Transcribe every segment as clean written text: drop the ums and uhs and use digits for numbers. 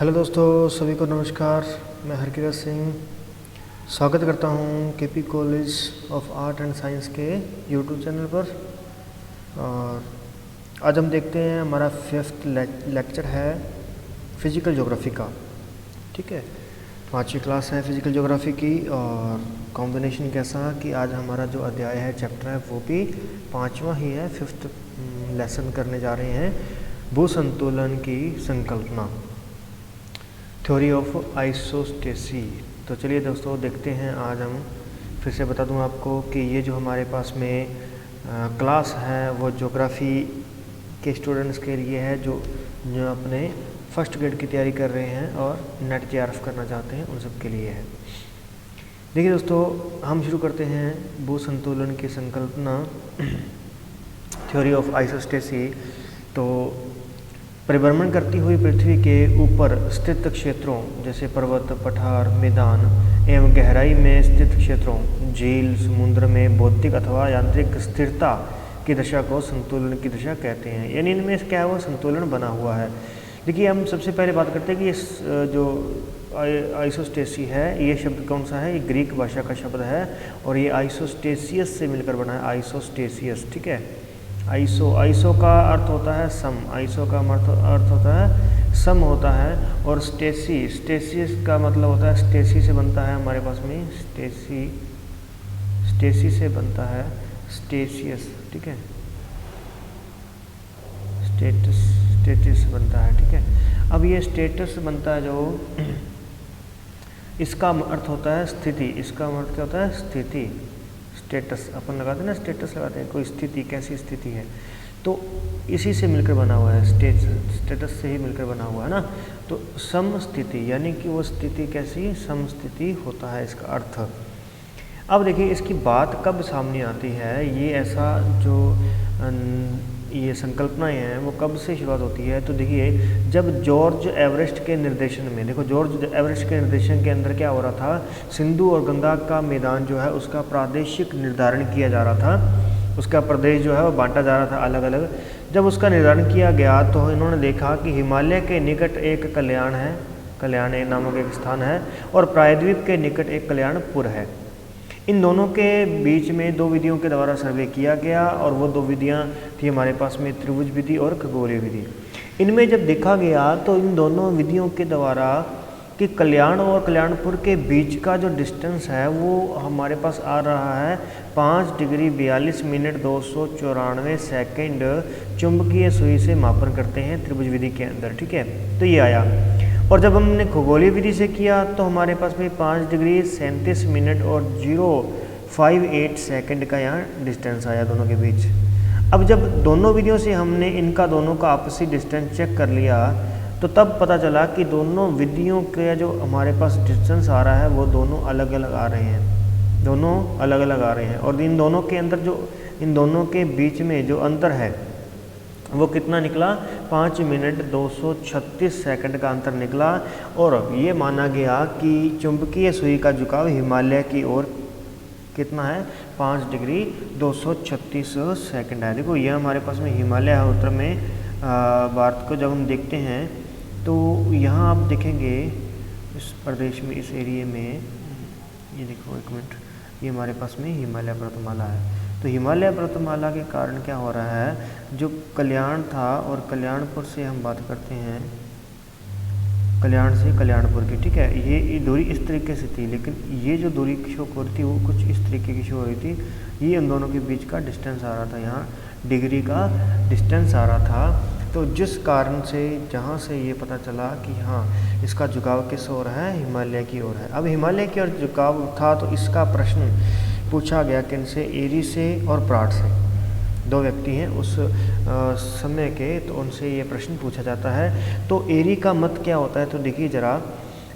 Hello दोस्तों, सभी को नमस्कार। मैं हरकिरत सिंह स्वागत करता हूं KP college of art and science के यूट्यूब चैनल पर। और आज हम देखते हैं, हमारा 5th लेक्चर है फिज़िकल ज्योग्राफी का। ठीक है, 5वीं क्लास है फिज़िकल ज्योग्राफी की। और कॉम्बिनेशन कैसा कि आज हमारा जो अध्याय है, चैप्टर है, वो भी 5वां ही है। 5th लेसन करने जा रहे हैं भू संतुलन की संकल्पना, थ्योरी ऑफ आइसोस्टेसी। तो चलिए दोस्तों देखते हैं। आज हम फिर से बता दूं आपको कि ये जो हमारे पास में क्लास है वो ज्योग्राफी के स्टूडेंट्स के लिए है, जो अपने फर्स्ट ग्रेड की तैयारी कर रहे हैं और नेट जेआरएफ करना चाहते हैं, उन सब के लिए है। देखिए दोस्तों, हम शुरू करते हैं भू संतुलन की संकल्पना, थ्योरी ऑफ आइसोस्टेसी। तो परिभ्रमण करती हुई पृथ्वी के ऊपर स्थित क्षेत्रों जैसे पर्वत, पठार, मैदान एवं गहराई में स्थित क्षेत्रों, झील, समुद्र में भौतिक अथवा यांत्रिक स्थिरता की दशा को संतुलन की दशा कहते हैं। यानी इनमें क्या है, वो संतुलन बना हुआ है। देखिए, हम सबसे पहले बात करते हैं कि इस जो आइसोस्टेसी है, ये शब्द कौन सा है? ये ग्रीक भाषा का शब्द है और ये आइसोस्टेसियस से मिलकर बना है, आइसोस्टेसियस। ठीक है, आइसो का अर्थ होता है सम, आइसो का अर्थ होता है सम होता है। और स्टेसियस का मतलब होता है, स्टेसी से बनता है हमारे पास में, स्टेसी से बनता है स्टेसियस। ठीक है, स्टेटस बनता है। ठीक है, अब ये स्टेटस बनता है जो इसका अर्थ होता है स्थिति। इसका अर्थ क्या होता है? स्थिति। स्टेटस अपन लगाते हैं ना, स्टेटस लगाते हैं, कोई स्थिति, कैसी स्थिति है, तो इसी से मिलकर बना हुआ है, स्टेटस से ही मिलकर बना हुआ है ना। तो सम स्थिति, यानी कि वो स्थिति कैसी? सम स्थिति होता है इसका अर्थ। अब देखिए, इसकी बात कब सामने आती है, ये ऐसा जो ये संकल्पनाएं हैं वो कब से शुरुआत होती है? तो देखिए, जब जॉर्ज एवरेस्ट के निर्देशन में, देखो जॉर्ज एवरेस्ट के निर्देशन के अंदर क्या हो रहा था, सिंधु और गंगा का मैदान जो है उसका प्रादेशिक निर्धारण किया जा रहा था, उसका प्रदेश जो है वो बांटा जा रहा था अलग अलग। जब उसका निर्धारण किया गया तो इन्होंने देखा कि हिमालय के निकट एक कल्याण है, कल्याण नामक एक स्थान है, और प्रायद्वीप के निकट एक कल्याणपुर है। इन दोनों के बीच में दो विधियों के द्वारा सर्वे किया गया, और वो दो विधियां थी हमारे पास में, त्रिभुज विधि और खगोलीय विधि। इनमें जब देखा गया तो इन दोनों विधियों के द्वारा कि कल्याण और कल्याणपुर के बीच का जो डिस्टेंस है वो हमारे पास आ रहा है 5 डिग्री 42 मिनट 294 सेकेंड चुंबकीय सुई से मापन करते हैं त्रिभुज विधि के अंदर। ठीक है, तो ये आया। और जब हमने खगोलीय विधि से किया तो हमारे पास में 5 डिग्री 37 मिनट और 058 सेकंड का यहाँ डिस्टेंस आया दोनों के बीच। अब जब दोनों विधियों से हमने इनका दोनों का आपसी डिस्टेंस चेक कर लिया तो तब पता चला कि दोनों विधियों के जो हमारे पास डिस्टेंस आ रहा है वो दोनों अलग अलग आ रहे हैं, दोनों अलग अलग आ रहे हैं। और इन दोनों के अंदर जो, इन दोनों के बीच में जो अंतर है वो कितना निकला? 5 मिनट 236 सेकंड का अंतर निकला। और ये माना गया कि चुंबकीय सुई का झुकाव हिमालय की ओर कितना है? 5 डिग्री 236 सेकंड है। देखो, ये हमारे पास में हिमालय है उत्तर में भारत को। जब हम देखते हैं तो यहाँ आप देखेंगे इस प्रदेश में, इस एरिए में, ये देखो एक मिनट, ये हमारे पास में हिमालय पर्वतमाला है। तो हिमालय पर्वतमाला के कारण क्या हो रहा है, जो कल्याण था और कल्याणपुर से हम बात करते हैं, कल्याण से कल्याणपुर की। ठीक है, ये दूरी इस तरीके से थी, लेकिन ये जो दूरी शो हो रही थी वो कुछ इस तरीके की शो हो रही थी। ये उन दोनों के बीच का डिस्टेंस आ रहा था, यहाँ डिग्री का डिस्टेंस आ रहा था। तो जिस कारण से, जहाँ से ये पता चला कि हाँ इसका झुकाव किस ओर है? हिमालय की ओर है। अब हिमालय की ओर झुकाव था तो इसका प्रश्न पूछा गया किनसे? एरी से और प्राट से। दो व्यक्ति हैं उस समय के, तो उनसे ये प्रश्न पूछा जाता है। तो एरी का मत क्या होता है? तो देखिए जरा,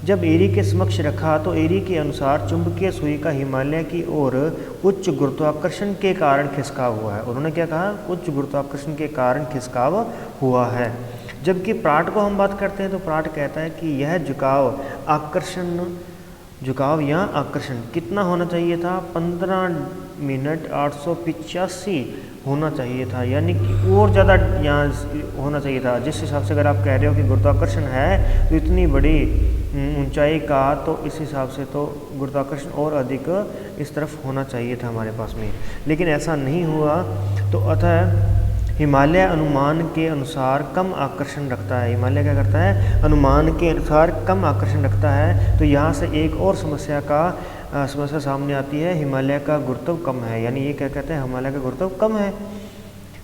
जब एरी के समक्ष रखा तो एरी के अनुसार चुंबकीय सुई का हिमालय की ओर उच्च गुरुत्वाकर्षण के कारण खिसकाव हुआ है। उन्होंने क्या कहा? उच्च गुरुत्वाकर्षण के कारण खिसकाव हुआ है। जबकि प्राट को हम बात करते हैं तो प्राट कहता है कि यह झुकाव आकर्षण, झुकाव या आकर्षण कितना होना चाहिए था? मिनट 885 होना चाहिए था, यानी कि और ज़्यादा यहाँ होना चाहिए था। जिस हिसाब से अगर आप कह रहे हो कि गुरुत्वाकर्षण है तो इतनी बड़ी ऊंचाई का, तो इस हिसाब से तो गुरुत्वाकर्षण और अधिक इस तरफ होना चाहिए था हमारे पास में, लेकिन ऐसा नहीं हुआ। तो अतः हिमालय अनुमान के अनुसार कम आकर्षण रखता है। हिमालय क्या करता है? अनुमान के अनुसार कम आकर्षण रखता है। तो यहाँ से एक और समस्या सामने आती है, हिमालय का गुरुत्व कम है। यानी ये क्या कहते हैं? हिमालय का गुरुत्व कम है।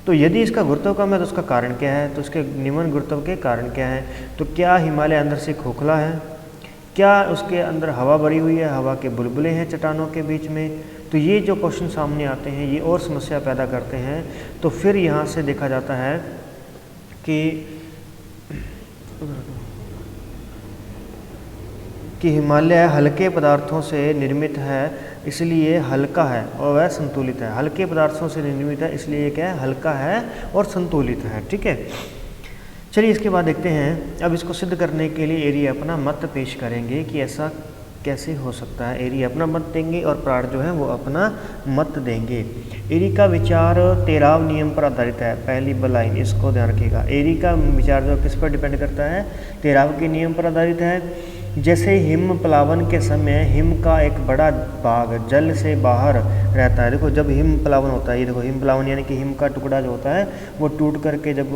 तो यदि इसका गुरुत्व कम है तो उसका कारण क्या है? तो उसके निम्न गुरुत्व के कारण क्या है? तो क्या हिमालय अंदर से खोखला है? क्या उसके अंदर हवा भरी हुई है? हवा के बुलबुले हैं चट्टानों के बीच में? तो ये जो क्वेश्चन सामने आते हैं ये और समस्या पैदा करते हैं। तो फिर यहाँ से देखा जाता है कि हिमालय हल्के पदार्थों से निर्मित है, इसलिए हल्का है और वह संतुलित है। हल्के पदार्थों से निर्मित है इसलिए क्या है? हल्का है और संतुलित है। ठीक है, चलिए इसके बाद देखते हैं। अब इसको सिद्ध करने के लिए एरी अपना मत पेश करेंगे कि ऐसा कैसे हो सकता है। एरी अपना मत देंगे और प्राण जो है वो अपना मत देंगे। एरी का विचार तेराव नियम पर आधारित है। पहली लाइन इसको ध्यान रखिएगा। एरी का विचार जो किस पर डिपेंड करता है? तेराव के नियम पर आधारित है। जैसे हिम प्लावन के समय हिम का एक बड़ा भाग जल से बाहर रहता है। देखो जब हिम प्लावन होता है, ये देखो हिम प्लावन यानी कि हिम का टुकड़ा जो होता है वो टूट करके जब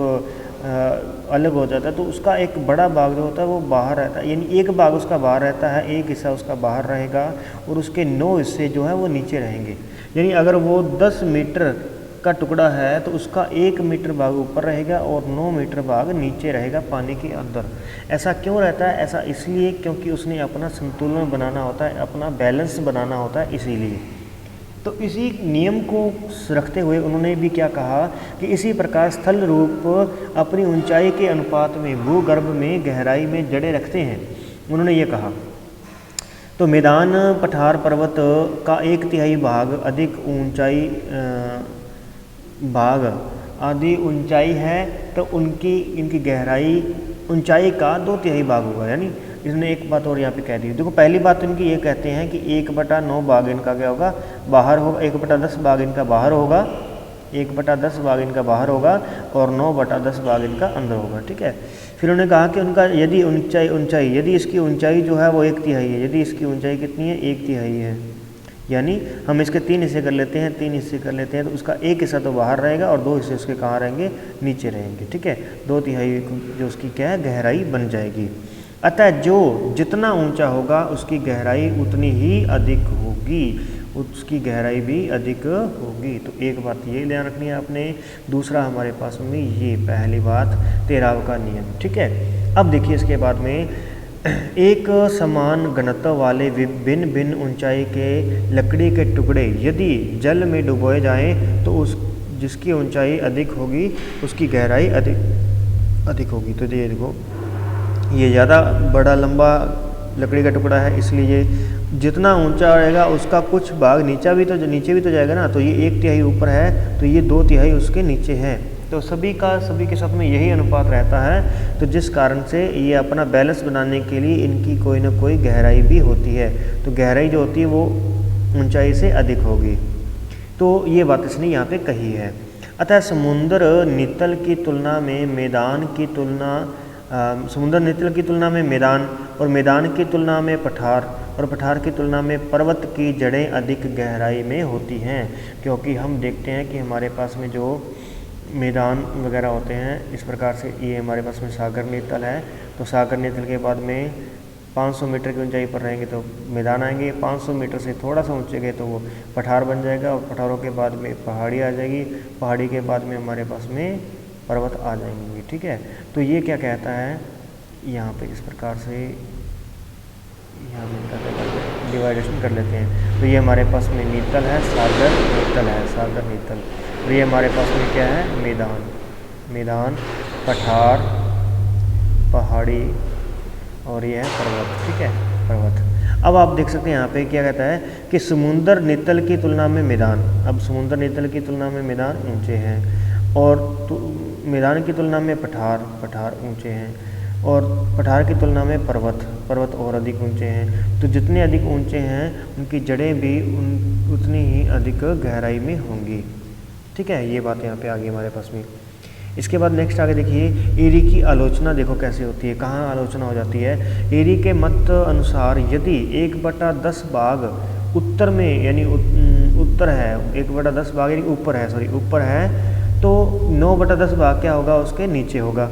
अलग हो जाता है तो उसका एक बड़ा भाग जो होता है वो बाहर रहता है। यानी एक भाग उसका बाहर रहता है, एक हिस्सा उसका बाहर रहेगा और उसके 9 हिस्से जो है वो नीचे रहेंगे। यानी अगर वो 10 मीटर का टुकड़ा है तो उसका 1 मीटर भाग ऊपर रहेगा और 9 मीटर भाग नीचे रहेगा पानी के अंदर। ऐसा क्यों रहता है? ऐसा इसलिए क्योंकि उसने अपना संतुलन बनाना होता है, अपना बैलेंस बनाना होता है, इसीलिए। तो इसी नियम को रखते हुए उन्होंने भी क्या कहा कि इसी प्रकार स्थल रूप अपनी ऊंचाई के अनुपात में भूगर्भ में गहराई में जड़ें रखते हैं। उन्होंने ये कहा। तो मैदान पठार पर्वत का 1/3 भाग अधिक ऊंचाई है तो इनकी गहराई ऊंचाई का 2/3 भाग होगा। यानी इसने एक बात और यहाँ पे कह दी। देखो पहली बात तो इनकी ये कहते हैं कि 1/9 भाग इनका क्या होगा? बाहर होगा। 1/10 भाग इनका बाहर होगा, 1/10 भाग इनका बाहर होगा और 9/10 भाग इनका अंदर होगा। ठीक है, फिर उन्होंने कहा कि उनका यदि ऊंचाई यदि इसकी ऊंचाई जो है वो 1/3 है। यदि इसकी ऊंचाई कितनी है? 1/3 है। यानी हम इसके 3 हिस्से कर लेते हैं, 3 हिस्से कर लेते हैं तो उसका 1 हिस्सा तो बाहर रहेगा और 2 हिस्से उसके कहाँ रहेंगे? नीचे रहेंगे। ठीक है, 2/3 जो उसकी क्या है? गहराई बन जाएगी। अतः जो जितना ऊंचा होगा उसकी गहराई उतनी ही अधिक होगी, उसकी गहराई भी अधिक होगी। तो एक बात ये ध्यान रखनी है आपने। दूसरा हमारे पास में ये पहली बात तेराव का नियम। ठीक है, अब देखिए इसके बाद में एक समान घनत्व वाले भिन्न भिन्न ऊंचाई के लकड़ी के टुकड़े यदि जल में डुबोए जाएं तो उस जिसकी ऊंचाई अधिक होगी उसकी गहराई अधिक होगी। तो ये देखो ये ज़्यादा बड़ा लंबा लकड़ी का टुकड़ा है, इसलिए जितना ऊंचा रहेगा उसका कुछ भाग नीचे भी तो जाएगा ना। तो ये 1/3 ऊपर है तो ये 2/3 उसके नीचे है। तो सभी के साथ में यही अनुपात रहता है। तो जिस कारण से ये अपना बैलेंस बनाने के लिए इनकी कोई ना कोई गहराई भी होती है। तो गहराई जो होती है वो ऊंचाई से अधिक होगी। तो ये बात इसने यहाँ पे कही है। अतः समुद्र नितल की तुलना में मैदान और मैदान की तुलना में पठार और पठार की तुलना में पर्वत की जड़ें अधिक गहराई में होती हैं। क्योंकि हम देखते हैं कि हमारे पास में जो मैदान वगैरह होते हैं इस प्रकार से, ये हमारे पास में सागर नीतल है। तो सागर नीतल के बाद में 500 मीटर की ऊंचाई पर रहेंगे तो मैदान आएंगे, 500 मीटर से थोड़ा सा ऊंचे गए तो वो पठार बन जाएगा और पठारों के बाद में पहाड़ी आ जाएगी, पहाड़ी के बाद में हमारे पास में पर्वत आ जाएंगे। ठीक है, तो ये क्या कहता है यहाँ पे इस प्रकार से यहाँ पे डिवाइडेशन कर लेते हैं। तो ये हमारे पास में नीतल है, सागर नीतल। और ये हमारे पास में क्या है? मैदान, पठार, पहाड़ी और ये है पर्वत। ठीक है, पर्वत। अब आप देख सकते हैं यहाँ पे क्या कहता है कि समुद्र नितल की तुलना में मैदान, अब समुद्र नितल की तुलना में मैदान ऊंचे हैं और मैदान की तुलना में पठार ऊंचे हैं। और पठार की तुलना में पर्वत और अधिक ऊंचे हैं। तो जितने अधिक ऊंचे हैं उनकी जड़ें भी उतनी ही अधिक गहराई में होंगी। ठीक है, ये बात यहाँ पे आ गई हमारे पास में। इसके बाद नेक्स्ट आगे देखिए, एरी की आलोचना देखो कैसे होती है, कहाँ आलोचना हो जाती है। एरी के मत अनुसार यदि 1/10 भाग उत्तर में यानी उत्तर है, 1/10 भाग यानी ऊपर है तो 9/10 भाग क्या होगा, उसके नीचे होगा।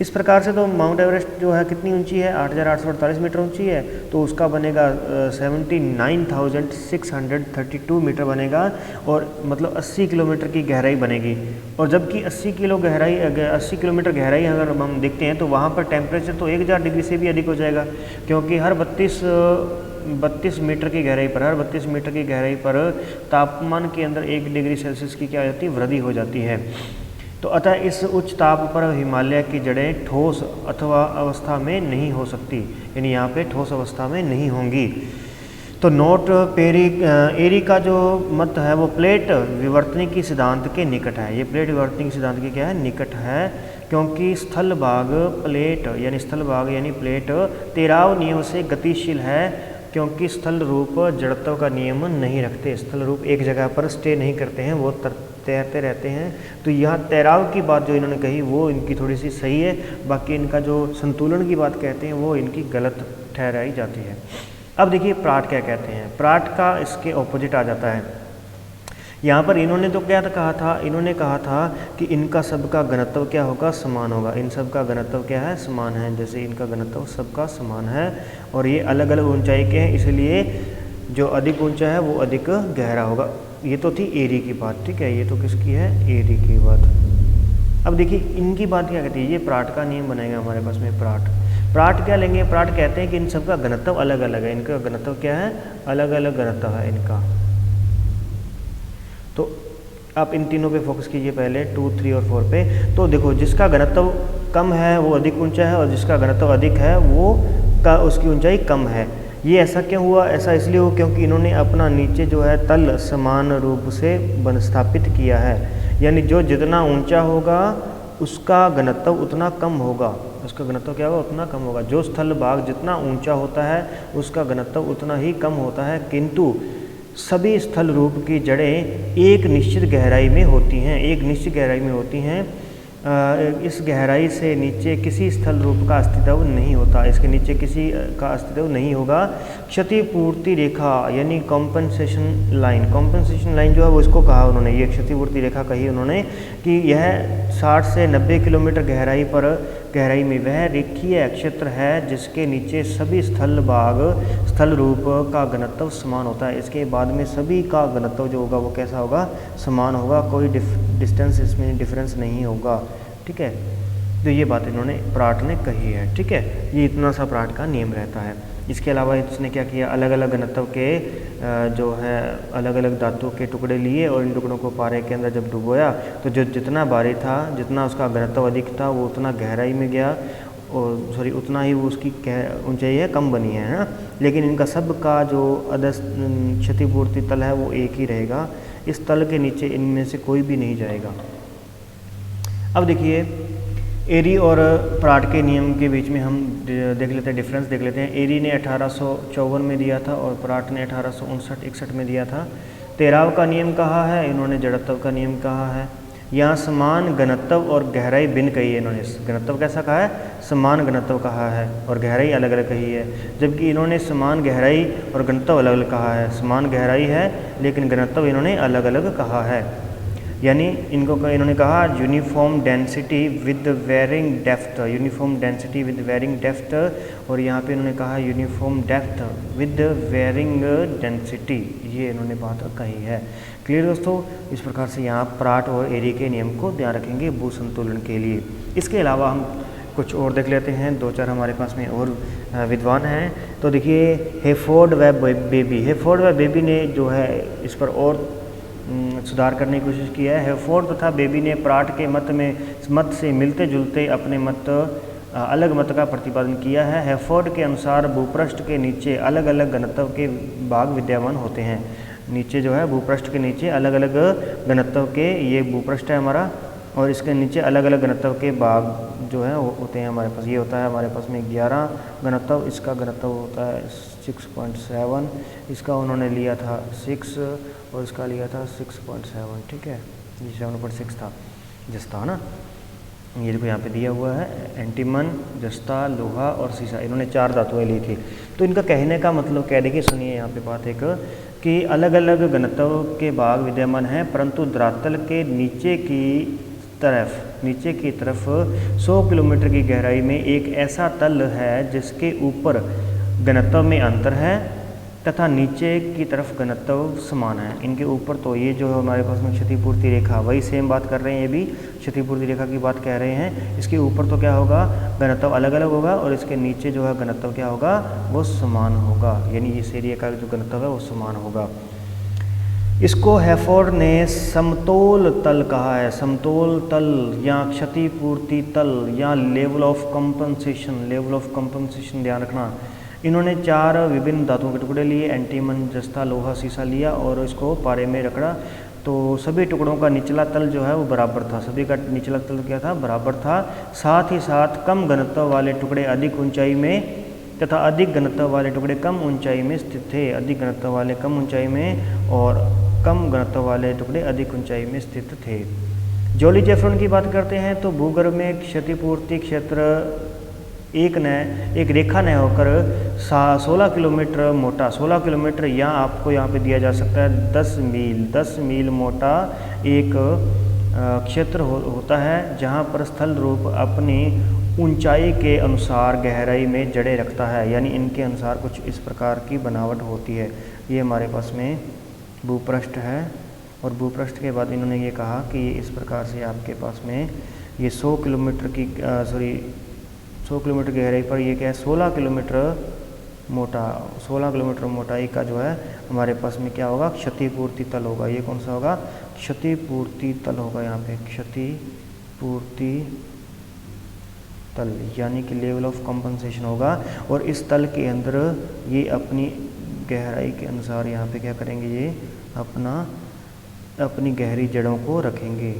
इस प्रकार से तो माउंट एवरेस्ट जो है कितनी ऊंची है, 8,848 मीटर ऊंची है, तो उसका बनेगा 79,632 मीटर बनेगा, और मतलब 80 किलोमीटर की गहराई बनेगी। और जबकि 80 किलोमीटर गहराई अगर हम देखते हैं तो वहाँ पर टेम्परेचर तो 1000 डिग्री से भी अधिक हो जाएगा, क्योंकि हर 32 मीटर की गहराई पर तापमान के अंदर 1 डिग्री सेल्सियस की क्या हो जाती है, वृद्धि हो जाती है। तो अतः इस उच्च ताप पर हिमालय की जड़ें ठोस अथवा अवस्था में नहीं हो सकती, यानी यहाँ पे ठोस अवस्था में नहीं होंगी। तो एरी का जो मत है वो प्लेट विवर्तनिकी सिद्धांत के निकट है। ये प्लेट विवर्तनिकी सिद्धांत के क्या है, निकट है, क्योंकि स्थल भाग यानी प्लेट तेराव नियम से गतिशील है, क्योंकि स्थल रूप जड़त्व का नियम नहीं रखते। स्थल रूप एक जगह पर स्टे नहीं करते हैं, वो तैरते रहते हैं। तो यहाँ तैराव की बात जो इन्होंने कही वो इनकी थोड़ी सी सही है, बाकी इनका जो संतुलन की बात कहते हैं वो इनकी गलत ठहराई जाती है। अब देखिए प्राट क्या कहते हैं। प्राट का इसके ऑपोजिट आ जाता है। यहाँ पर इन्होंने तो क्या कहा था, इन्होंने कहा था कि इनका सबका घनत्व क्या होगा, समान होगा। इन सब का घनत्व क्या है, समान है। जैसे इनका घनत्व सबका समान है और ये अलग अलग ऊंचाई के हैं, इसलिए जो अधिक ऊंचा है वो अधिक गहरा होगा। ये तो थी एरी की बात, ठीक है। ये तो किसकी है, एरी की बात। अब देखिए इनकी बात क्या कहती है, ये प्राट का नियम बनाएगा हमारे पास में। प्राट क्या लेंगे, प्राट कहते हैं कि इन सब का घनत्व अलग अलग है। इनका घनत्व क्या है, अलग अलग घनत्व है इनका। तो आप इन तीनों पे फोकस कीजिए, पहले 2, 3 और 4 पे। तो देखो जिसका घनत्व कम है वो अधिक ऊंचा है, और जिसका घनत्व अधिक है वो उसकी ऊंचाई कम है। ये ऐसा क्यों हुआ, ऐसा इसलिए हुआ क्योंकि इन्होंने अपना नीचे जो है तल समान रूप से स्थापित किया है। यानी जो जितना ऊंचा होगा उसका घनत्व उतना कम होगा, उसका घनत्व क्या होगा, उतना कम होगा। जो स्थल भाग जितना ऊंचा होता है उसका घनत्व उतना ही कम होता है, किंतु सभी स्थल रूप की जड़ें एक निश्चित गहराई में होती हैं, इस गहराई से नीचे किसी स्थल रूप का अस्तित्व नहीं होता, इसके नीचे किसी का अस्तित्व नहीं होगा। क्षतिपूर्ति रेखा यानी कॉम्पनसेशन लाइन जो है वो इसको कहा उन्होंने, ये क्षतिपूर्ति रेखा कही उन्होंने कि यह 60 से 90 किलोमीटर गहराई में वह रेखीय क्षेत्र है जिसके नीचे सभी स्थल रूप का घनत्व समान होता है। इसके बाद में सभी का घनत्व जो होगा वो कैसा होगा, समान होगा, कोई डिस्टेंस इसमें डिफरेंस नहीं होगा, ठीक है। तो ये बात इन्होंने प्राट ने कही है, ठीक है। ये इतना सा प्राट का नियम रहता है। इसके अलावा इसने क्या किया, अलग अलग घनत्व के जो है अलग अलग धातु के टुकड़े लिए और इन टुकड़ों को पारे के अंदर जब डुबोया तो जो जितना भारी था, जितना उसका घनत्व अधिक था वो उतना गहराई में गया, और उतना ही वो उसकी ऊंचाई है कम बनी है ना। लेकिन इनका सब का जो क्षतिपूर्ति तल है वो एक ही रहेगा। इस तल के नीचे इनमें से कोई भी नहीं जाएगा। अब देखिए एरी और प्राट के नियम के बीच में हम देख लेते हैं, डिफरेंस देख लेते हैं। एरी ने 1854 में दिया था और प्राट ने 1859-61 में दिया था। तेराव का नियम कहा है, इन्होंने जड़त्व का नियम कहा है। यहाँ समान घनत्व और गहराई भिन्न कही है इन्होंने। घनत्व कैसा कहा है, समान घनत्व कहा है, और गहराई अलग अलग कही है। जबकि इन्होंने समान गहराई और घनत्व अलग अलग कहा है। समान गहराई है लेकिन घनत्व इन्होंने अलग अलग कहा है। यानी इन्होंने कहा uniform density with varying depth, और यहाँ पे इन्होंने कहा uniform depth with varying density, ये इन्होंने बात कही है। क्लियर दोस्तों, इस प्रकार से यहाँ प्राट और एरी के नियम को ध्यान रखेंगे भू संतुलन के लिए। इसके अलावा हम कुछ और देख लेते हैं, 2-4 हमारे पास में और विद्वान हैं। तो देखिए हेफोर्ड व बेबी ने जो है इस पर और सुधार करने की कोशिश की है। हेफोर्ड तथा बेबी ने प्राट के मत से मिलते जुलते अपने अलग मत का प्रतिपादन किया है। हेफोर्ड के अनुसार भूपृष्ठ के नीचे अलग अलग घनत्व के भाग विद्यमान होते हैं। नीचे जो है भूपृष्ठ के नीचे अलग अलग घनत्व के, ये भूपृष्ठ है हमारा, और इसके नीचे अलग अलग घनत्व के भाग जो है होते हैं हमारे पास। ये होता है हमारे पास में 11 घनत्व, इसका घनत्व होता है 6.7, इसका उन्होंने लिया था 6 और इसका लिया था 6.7, ठीक है, ये 7.6 था जस्ता ना। ये देखो यहाँ पे दिया हुआ है एंटीमन, जस्ता, लोहा और सीसा, इन्होंने 4 धातुएं ली थी। तो इनका कहने का मतलब क्या, देखिए सुनिए यहाँ पे बात एक, कि अलग अलग घनत्व के भाग विद्यमान हैं, परंतु धरातल के नीचे की तरफ 100 किलोमीटर की गहराई में एक ऐसा तल है जिसके ऊपर घनत्व में अंतर है तथा नीचे की तरफ घनत्व समान है। इनके ऊपर तो ये जो हमारे पास में क्षतिपूर्ति रेखा, वही सेम बात कर रहे हैं, ये भी क्षतिपूर्ति रेखा की बात कह रहे हैं। इसके ऊपर तो क्या होगा, घनत्व अलग अलग होगा और इसके नीचे जो है घनत्व क्या होगा, वो समान होगा, यानी इस एरिया का जो घनत्व है वो समान होगा। इसको हैफोर्ड ने समतोल तल कहा है। समतोल तल या क्षतिपूर्ति तल या लेवल ऑफ कंपनसेशन, ध्यान रखना। इन्होंने 4 विभिन्न धातुओं के टुकड़े लिए, एंटीमन, जस्ता, लोहा, सीसा लिया और इसको पारे में रखा। तो सभी टुकड़ों का निचला तल जो है वो बराबर था, सभी का निचला तल क्या था, बराबर था। साथ ही साथ कम घनत्व वाले टुकड़े अधिक ऊंचाई में तथा अधिक घनत्व वाले टुकड़े कम ऊंचाई में स्थित थे। अधिक घनत्व वाले कम ऊंचाई में और कम घनत्व वाले टुकड़े अधिक ऊंचाई में स्थित थे। जॉली जेफरॉन की बात करते हैं तो भूगर्भ में क्षतिपूर्ति क्षेत्र एक रेखा न होकर 16 किलोमीटर मोटा, 16 किलोमीटर या आपको यहाँ पे दिया जा सकता है 10 मील मोटा एक क्षेत्र होता है, जहाँ पर स्थल रूप अपनी ऊंचाई के अनुसार गहराई में जड़ें रखता है, यानी इनके अनुसार कुछ इस प्रकार की बनावट होती है। ये हमारे पास में भूपृष्ठ है और भूपृष्ठ के बाद इन्होंने ये कहा कि ये इस प्रकार से आपके पास में ये 100 किलोमीटर की 100 किलोमीटर गहराई पर ये क्या है, 16 किलोमीटर मोटाई का जो है हमारे पास में क्या होगा, क्षतिपूर्ति तल होगा। ये कौन सा होगा, क्षतिपूर्ति तल होगा, यहाँ पे क्षतिपूर्ति तल, यानी कि लेवल ऑफ कंपनसेशन होगा। और इस तल के अंदर ये अपनी गहराई के अनुसार यहाँ पे क्या करेंगे, ये अपनी गहरी जड़ों को रखेंगे,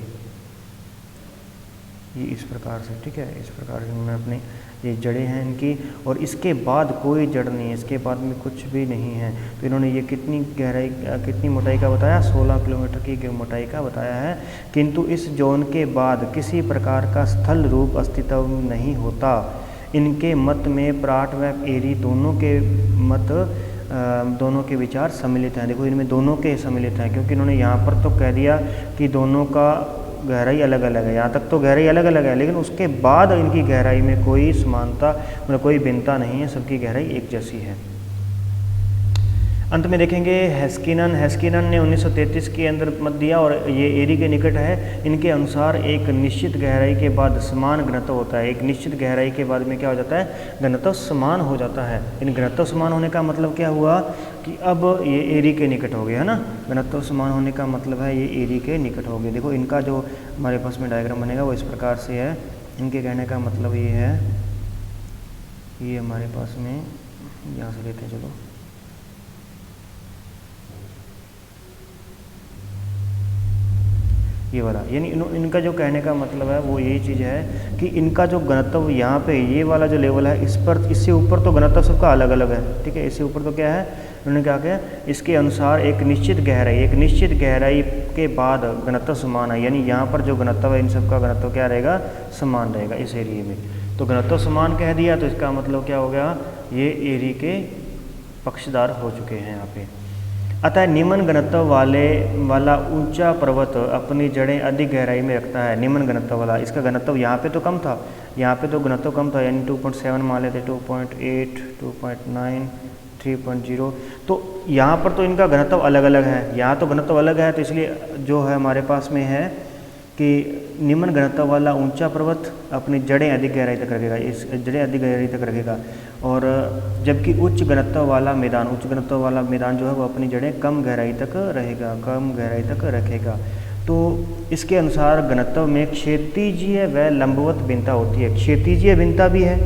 ये इस प्रकार से, ठीक है, इस प्रकार से उन्होंने अपने ये जड़ें हैं इनकी। और इसके बाद कोई जड़ नहीं है, इसके बाद में कुछ भी नहीं है। तो इन्होंने ये कितनी मोटाई का बताया, 16 किलोमीटर की मोटाई का बताया है। किंतु इस जोन के बाद किसी प्रकार का स्थल रूप अस्तित्व नहीं होता। इनके मत में प्राट व एरी दोनों के विचार सम्मिलित हैं। देखो इनमें दोनों के सम्मिलित हैं, क्योंकि इन्होंने यहाँ पर तो कह दिया कि दोनों का गहराई अलग अलग है, यहाँ तक तो गहराई अलग अलग है, लेकिन उसके बाद इनकी गहराई में कोई समानता, मतलब कोई भिन्नता नहीं है, सबकी गहराई एक जैसी है। अंत में देखेंगे हेस्किनन ने 1933 के अंदर मत दिया और ये एरी के निकट है। इनके अनुसार एक निश्चित गहराई के बाद समान घनत्व होता है। एक निश्चित गहराई के बाद में क्या हो जाता है, घनत्व समान हो जाता है। इन घनत्व समान होने का मतलब क्या हुआ कि अब ये एरी के निकट हो गया है ना। घनत्व समान होने का मतलब है ये एरी के निकट हो गया। देखो इनका जो हमारे पास में डायग्राम बनेगा वो इस प्रकार से है। इनके कहने का मतलब ये है, ये हमारे पास में यहाँ से लेते हैं, चलो ये वाला, यानी इनका जो कहने का मतलब है वो यही चीज़ है कि इनका जो घनत्व यहाँ पे ये वाला जो लेवल है, इससे ऊपर तो घनत्व सबका अलग अलग है, ठीक है। इससे ऊपर तो क्या है, उन्होंने क्या किया, इसके अनुसार एक निश्चित गहराई के बाद घनत्व समान है, यानी यहाँ पर जो घनत्व है इन सबका घनत्व क्या रहेगा, समान रहेगा इस एरिया में। तो घनत्व समान कह दिया तो इसका मतलब क्या हो गया, ये एरी के पक्षदार हो चुके हैं यहाँ पे। अतः निम्न घनत्व वाला ऊंचा पर्वत अपनी जड़ें अधिक गहराई में रखता है। निम्न घनत्व वाला, इसका घनत्व यहाँ पे तो कम था, यहाँ पे तो घनत्व कम था, यानी 2.7 मान लेते, 2.8, 2.9, 3.0। तो यहाँ पर तो इनका घनत्व अलग अलग है, यहाँ तो घनत्व अलग है, तो इसलिए जो है हमारे पास में है कि निम्न घनत्व वाला ऊंचा पर्वत अपनी जड़ें अधिक गहराई तक रखेगा, और जबकि उच्च घनत्व वाला मैदान जो है वो अपनी जड़ें कम गहराई तक रखेगा। तो इसके अनुसार घनत्व में क्षैतिजीय व लंबवत भिन्नता होती है। क्षैतिजीय भिन्नता भी है,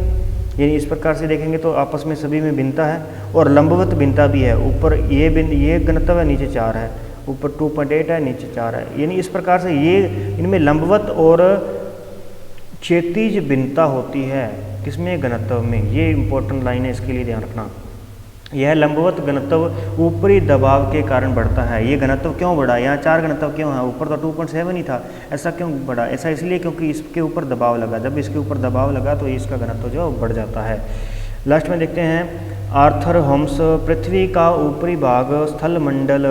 यानी इस प्रकार से देखेंगे तो आपस में सभी में भिन्नता है, और लंबवत भिन्नता भी है। ऊपर ये घनत्व है, नीचे 4 है, ऊपर 2.8 है, नीचे 4 है, यानी इस प्रकार से ये इनमें लंबवत और क्षैतिज भिन्नता होती है किसमें, घनत्व में। ये इंपॉर्टेंट लाइन है, इसके लिए ध्यान रखना। यह लंबवत घनत्व ऊपरी दबाव के कारण बढ़ता है। ये घनत्व क्यों बढ़ा, यहाँ 4 घनत्व क्यों है, ऊपर तो 2.7 ही था, ऐसा क्यों बढ़ा, ऐसा इसलिए क्योंकि इसके ऊपर दबाव लगा। जब इसके ऊपर दबाव लगा तो इसका घनत्व जो बढ़ जाता है। लास्ट में देखते हैं आर्थर होम्स, पृथ्वी का ऊपरी भाग स्थल मंडल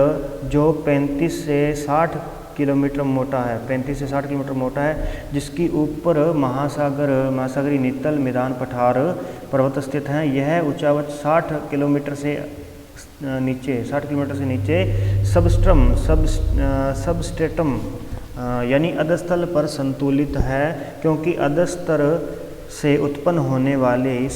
जो 35 से 60 किलोमीटर मोटा है, 35 से 60 किलोमीटर मोटा है, जिसकी ऊपर महासागरीय नीतल मैदान पठार पर्वत स्थित हैं। यह ऊंचाई 60 किलोमीटर से नीचे सबस्ट्रेटम यानी अधस्थल पर संतुलित है, क्योंकि अधस्तर से उत्पन्न होने वाले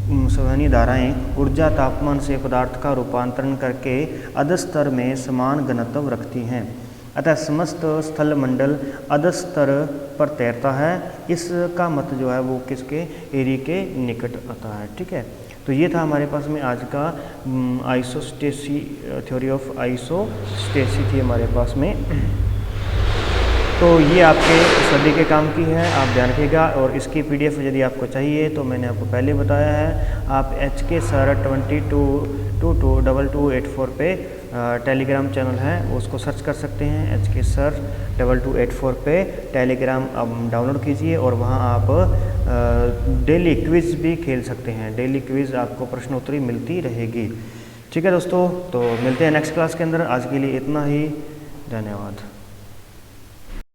संवहनीय धाराएं ऊर्जा तापमान से पदार्थ का रूपांतरण करके अधस्तर में समान घनत्व रखती हैं। अतः समस्त स्थल मंडल अधस्तर पर तैरता है। इसका मत जो है वो किसके, एरी के निकट आता है। ठीक है, तो ये था हमारे पास में आज का आइसोस्टेसी, थ्योरी ऑफ आइसोस्टेसी थी हमारे पास में। तो ये आपके सभी के काम की है, आप ध्यान रखिएगा। और इसकी PDF यदि आपको चाहिए तो मैंने आपको पहले बताया है, आप HK Sir 222284 पे टेलीग्राम चैनल है, उसको सर्च कर सकते हैं। HK Sir 2284 पे टेलीग्राम आप डाउनलोड कीजिए और वहाँ आप डेली क्विज़ भी खेल सकते हैं। डेली क्विज़ आपको प्रश्नोत्तरी मिलती रहेगी। ठीक है दोस्तों, तो मिलते हैं नेक्स्ट क्लास के अंदर। आज के लिए इतना ही, धन्यवाद।